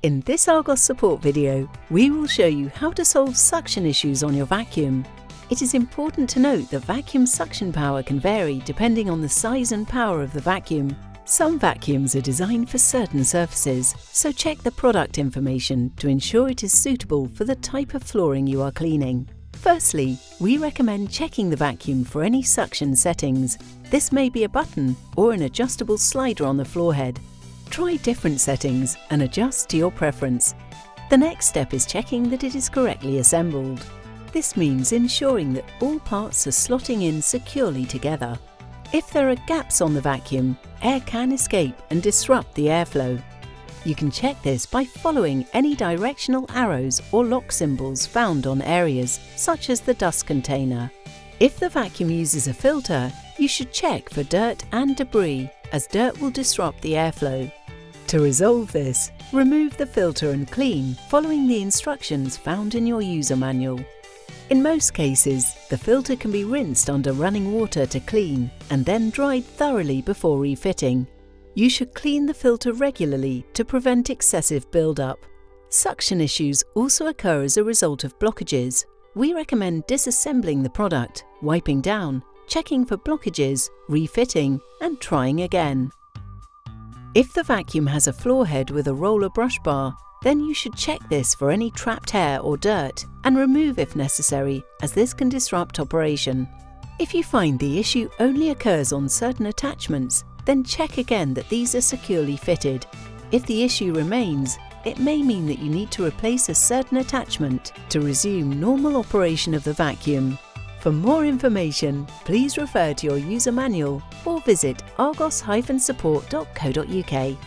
In this Argos support video, we will show you how to solve suction issues on your vacuum. It is important to note that vacuum suction power can vary depending on the size and power of the vacuum. Some vacuums are designed for certain surfaces, so check the product information to ensure it is suitable for the type of flooring you are cleaning. Firstly, we recommend checking the vacuum for any suction settings. This may be a button or an adjustable slider on the floor head. Try different settings and adjust to your preference. The next step is checking that it is correctly assembled. This means ensuring that all parts are slotting in securely together. If there are gaps on the vacuum, air can escape and disrupt the airflow. You can check this by following any directional arrows or lock symbols found on areas, such as the dust container. If the vacuum uses a filter, you should check for dirt and debris, as dirt will disrupt the airflow. To resolve this, remove the filter and clean, following the instructions found in your user manual. In most cases, the filter can be rinsed under running water to clean and then dried thoroughly before refitting. You should clean the filter regularly to prevent excessive build-up. Suction issues also occur as a result of blockages. We recommend disassembling the product, wiping down, checking for blockages, refitting, and trying again. If the vacuum has a floor head with a roller brush bar, then you should check this for any trapped hair or dirt and remove if necessary, as this can disrupt operation. If you find the issue only occurs on certain attachments, then check again that these are securely fitted. If the issue remains, it may mean that you need to replace a certain attachment to resume normal operation of the vacuum. For more information, please refer to your user manual or visit argos-support.co.uk.